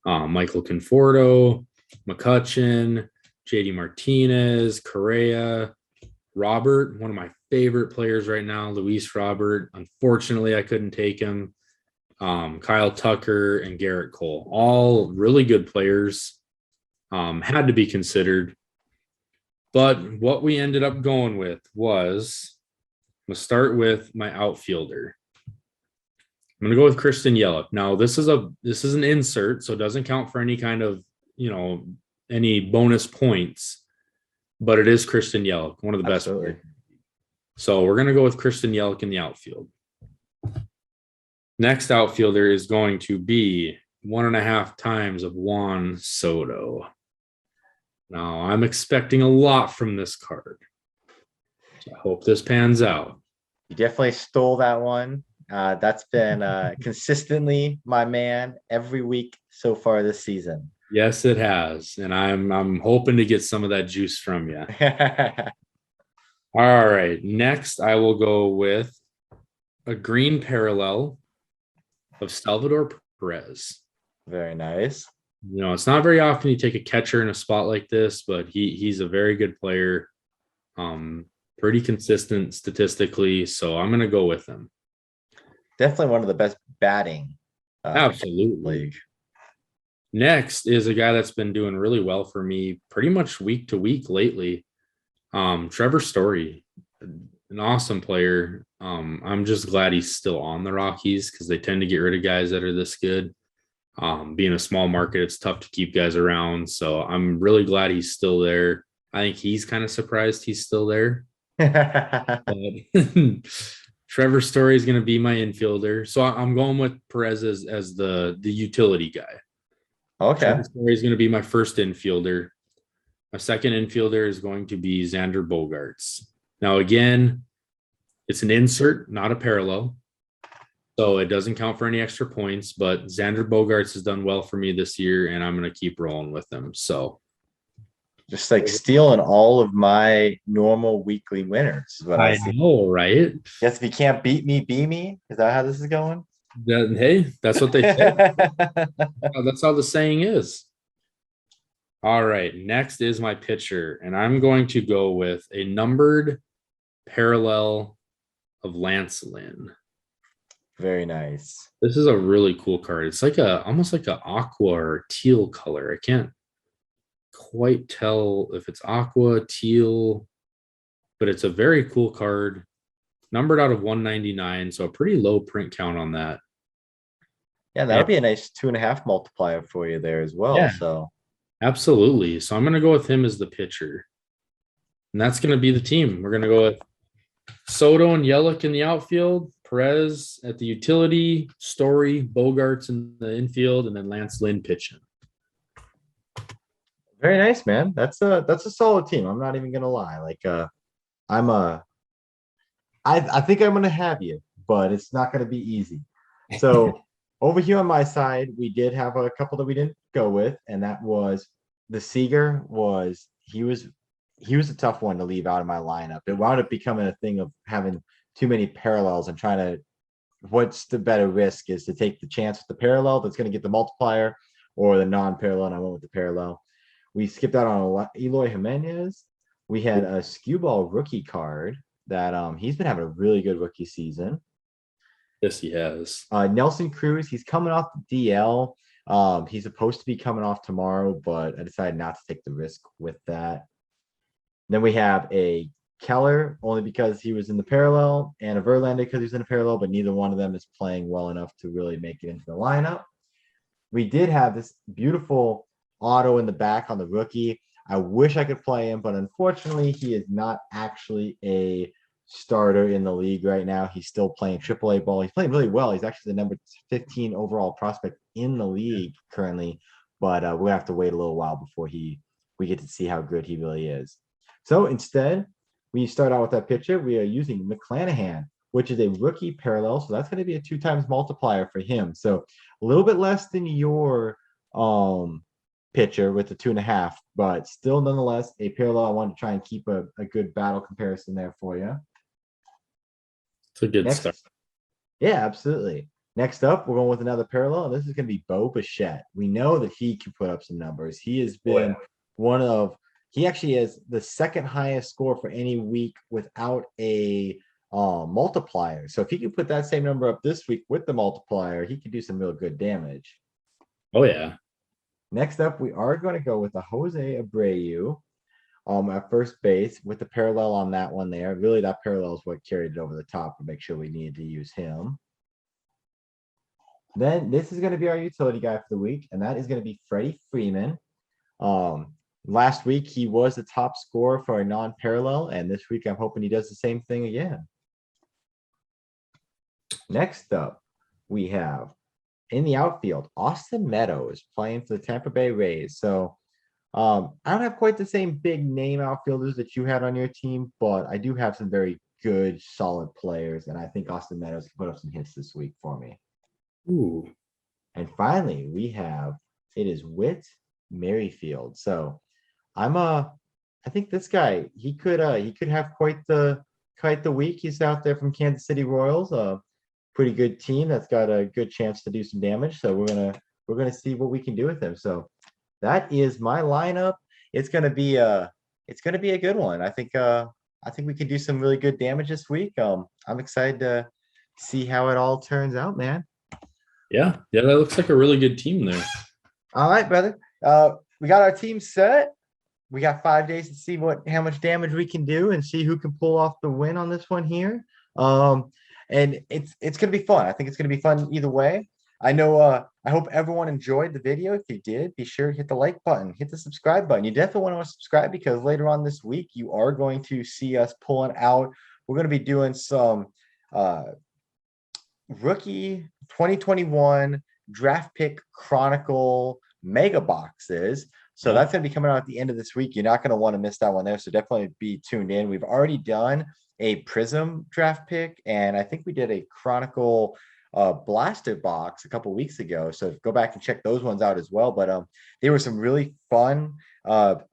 Michael Conforto, McCutchen, JD Martinez, Correa, Robert, one of my favorite players right now, Luis Robert. Unfortunately, I couldn't take him. Kyle Tucker and Garrett Cole, all really good players. Had to be considered. But what we ended up going with was, I'm going to start with my outfielder. I'm going to go with Christian Yelich. Now, this is an insert, so it doesn't count for any kind of, any bonus points, but it is Christian Yelich, one of the best players. So we're going to go with Christian Yelich in the outfield. Next outfielder is going to be 1.5 times of Juan Soto. Now, I'm expecting a lot from this card. So I hope this pans out. You definitely stole that one. That's been consistently my man every week so far this season. Yes, it has. And I'm hoping to get some of that juice from you. All right. Next, I will go with a green parallel of Salvador Perez. Very nice. It's not very often you take a catcher in a spot like this, but he's a very good player. Pretty consistent statistically, so I'm going to go with him. Definitely one of the best batting. Absolutely. Next is a guy that's been doing really well for me pretty much week to week lately. Trevor Story, an awesome player. I'm just glad he's still on the Rockies because they tend to get rid of guys that are this good. Being a small market, it's tough to keep guys around. So I'm really glad he's still there. I think he's kind of surprised he's still there. Trevor Story is going to be my infielder. So I'm going with Perez as the utility guy. Okay. Trevor Story is going to be my first infielder. My second infielder is going to be Xander Bogarts. Now, again, it's an insert, not a parallel. So it doesn't count for any extra points, but Xander Bogarts has done well for me this year, and I'm going to keep rolling with them. So just like stealing all of my normal weekly winners is what I see. Know, right? Yes, if you can't beat me, be me. Is that how this is going? Hey, that's what they say. That's how the saying is. All right, next is my pitcher, and I'm going to go with a numbered parallel of Lance Lynn. Very nice. This is a really cool card. It's like almost like an aqua or teal color. I can't quite tell if it's aqua, teal, but it's a very cool card. Numbered out of 199, so a pretty low print count on that. Yeah, that would be a nice 2.5 multiplier for you there as well. Yeah. So Absolutely. So I'm going to go with him as the pitcher. And that's going to be the team. We're going to go with Soto and Yelich in the outfield, Perez at the utility, Story, Bogarts in the infield, and then Lance Lynn pitching. very nice, man. That's a solid team. I'm not even gonna lie. Like I think I'm gonna have you, but it's not gonna be easy. So over here on my side, we did have a couple that we didn't go with, and that was the Seager he was a tough one to leave out of my lineup. It wound up becoming a thing of having too many parallels and trying to, what's the better risk is to take the chance with the parallel that's going to get the multiplier or the non-parallel, and I went with the parallel. We skipped out on Eloy Jimenez. We had a Skew Ball rookie card that he's been having a really good rookie season. Yes, he has. Nelson Cruz, he's coming off the DL. He's supposed to be coming off tomorrow, but I decided not to take the risk with that. Then we have a Keller, only because he was in the parallel, and a Verlander because he was in the parallel, but neither one of them is playing well enough to really make it into the lineup. We did have this beautiful auto in the back on the rookie. I wish I could play him, but unfortunately, he is not actually a starter in the league right now. He's still playing AAA ball. He's playing really well. He's actually the number 15 overall prospect in the league currently, but we're gonna have to wait a little while before we get to see how good he really is. So instead, we start out with that pitcher. We are using McClanahan, which is a rookie parallel. So that's going to be a 2 times multiplier for him. So a little bit less than your pitcher with the 2.5, but still nonetheless a parallel. I wanted to try and keep a good battle comparison there for you. It's a good start. Yeah, absolutely. Next up, we're going with another parallel, and this is going to be Bo Bichette. We know that he can put up some numbers. He has been one of he actually is the second highest score for any week without a multiplier. So if he can put that same number up this week with the multiplier, he can do some real good damage. Oh yeah. Next up, we are going to go with the Jose Abreu at first base with the parallel on that one there. Really, that parallel is what carried it over the top to make sure we needed to use him. Then this is going to be our utility guy for the week, and that is going to be Freddy Freeman. Last week, he was the top scorer for a non-parallel, and this week I'm hoping he does the same thing again. Next up, we have in the outfield, Austin Meadows playing for the Tampa Bay Rays. So I don't have quite the same big name outfielders that you had on your team, but I do have some very good, solid players, and I think Austin Meadows can put up some hits this week for me. Ooh. And finally, it is Whit Merrifield. So I think this guy, he could have quite the week. He's out there from Kansas City Royals, pretty good team that's got a good chance to do some damage. So we're gonna see what we can do with him. So that is my lineup. It's gonna be a good one. I think we can do some really good damage this week. I'm excited to see how it all turns out, man. Yeah, that looks like a really good team there. All right, brother. We got our team set. We got 5 days to see how much damage we can do and see who can pull off the win on this one here. And it's gonna be fun. I think it's gonna be fun either way. I know. I hope everyone enjoyed the video. If you did, be sure to hit the like button, hit the subscribe button. You definitely want to subscribe because later on this week you are going to see us pulling out. We're going to be doing some rookie 2021 draft pick chronicle mega boxes. So that's going to be coming out at the end of this week. You're not going to want to miss that one there. So definitely be tuned in. We've already done a Prism draft pick, and I think we did a chronicle blaster box a couple weeks ago. So go back and check those ones out as well. But there were some really fun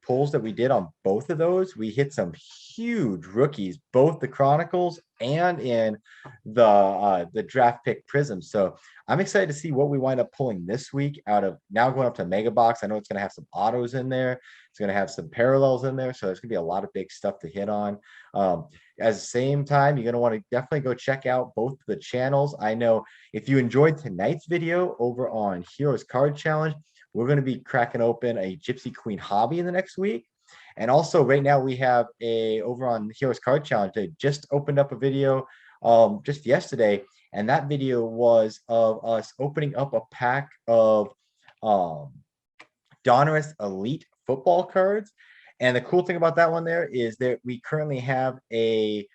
pulls that we did on both of those. We hit some huge rookies, both the chronicles and in the draft pick prism. So I'm excited to see what we wind up pulling this week out of now going up to mega box. I know it's going to have some autos in there. It's going to have some parallels in there. So there's going to be a lot of big stuff to hit on. At the same time, you're going to want to definitely go check out both the channels. I know if you enjoyed tonight's video over on Heroes Card Challenge, we're going to be cracking open a Gypsy Queen hobby in the next week. And also right now we have over on Heroes Card Challenge, they just opened up a video just yesterday. And that video was of us opening up a pack of Donruss Elite football cards. And the cool thing about that one there is that we currently have a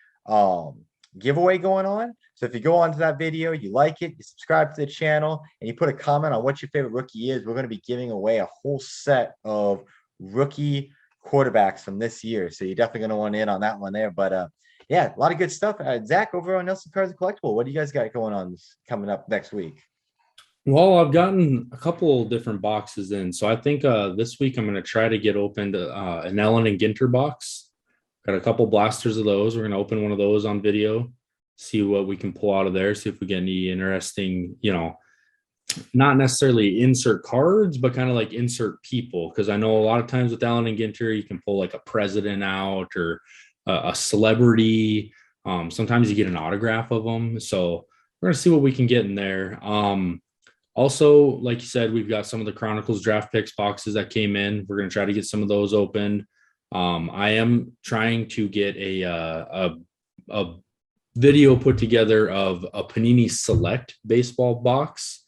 giveaway going on. So if you go onto that video, you like it, you subscribe to the channel, and you put a comment on what your favorite rookie is, we're going to be giving away a whole set of rookie quarterbacks from this year. So you're definitely going to want in on that one there. But yeah, a lot of good stuff. Zach, over on Nelson Cards and Collectible, what do you guys got going on coming up next week? Well, I've gotten a couple different boxes in. So I think this week I'm going to try to get opened an Ellen and Ginter box. Got a couple blasters of those. We're going to open one of those on video, see what we can pull out of there, see if we get any interesting, not necessarily insert cards, but kind of like insert people. Because I know a lot of times with Allen and Ginter, you can pull like a president out or a celebrity. Sometimes you get an autograph of them. So we're going to see what we can get in there. Also, like you said, we've got some of the Chronicles draft picks boxes that came in. We're going to try to get some of those opened. I am trying to get a video put together of a Panini Select baseball box.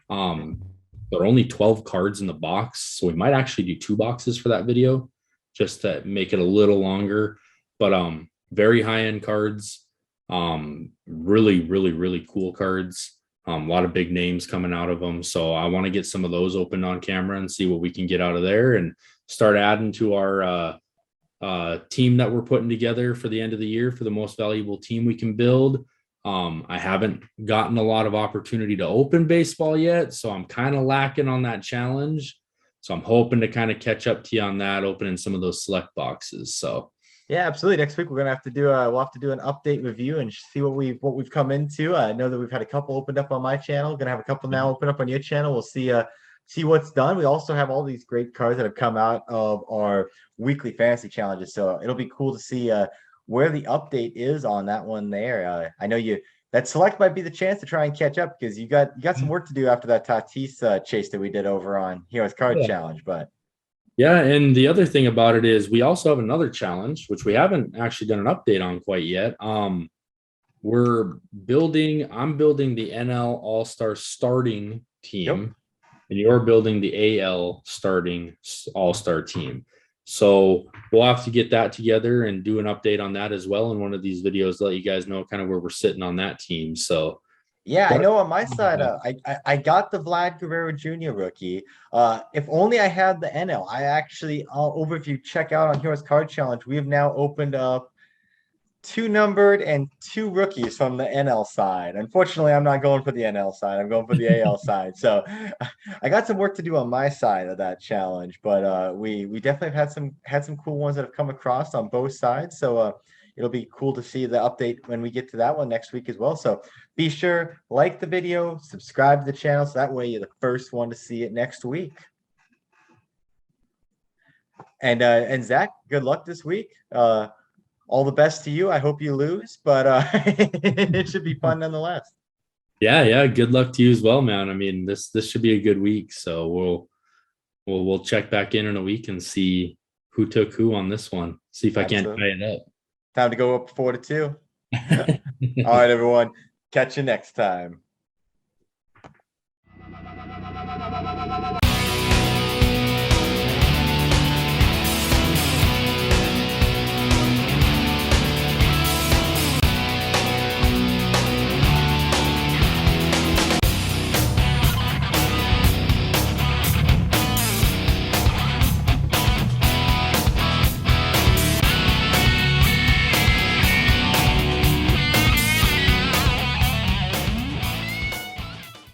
There are only 12 cards in the box, so we might actually do 2 boxes for that video just to make it a little longer. But very high-end cards, really, really, really cool cards. A lot of big names coming out of them. So I want to get some of those opened on camera and see what we can get out of there and start adding to our team that we're putting together for the end of the year for the most valuable team we can build. I haven't gotten a lot of opportunity to open baseball yet, so I'm kind of lacking on that challenge. So I'm hoping to kind of catch up to you on that, opening some of those select boxes. So yeah, absolutely. Next week we're gonna have to do we'll have to do an update review and see what we've come into. I know that we've had a couple opened up on my channel. Gonna have a couple now open up on your channel. We'll see see what's done. We also have all these great cards that have come out of our weekly fantasy challenges. So it'll be cool to see where the update is on that one there. I know that select might be the chance to try and catch up because you got some work to do after that Tatis chase that we did over on Heroes Card Challenge. But yeah, and the other thing about it is we also have another challenge, which we haven't actually done an update on quite yet. I'm building the NL All-Star starting team, and you're building the AL starting All-Star team. So we'll have to get that together and do an update on that as well in one of these videos to let you guys know kind of where we're sitting on that team. So yeah, I know on my side, I got the Vlad Guerrero Jr. rookie. If only I had the NL. I'll overview check out on Heroes Card Challenge. We have now opened up 2 numbered and 2 rookies from the NL side. Unfortunately, I'm not going for the NL side. I'm going for the AL side. So I got some work to do on my side of that challenge, but we definitely have had some cool ones that have come across on both sides. So it'll be cool to see the update when we get to that one next week as well. So be sure, like the video, subscribe to the channel, so that way you're the first one to see it next week. And Zach, good luck this week. All the best to you. I hope you lose, but it should be fun nonetheless. Yeah. Good luck to you as well, man. I mean, this should be a good week. So we'll check back in a week and see who took who on this one. See if I can't tie it up. Time to go up 4-2. All right, everyone. Catch you next time.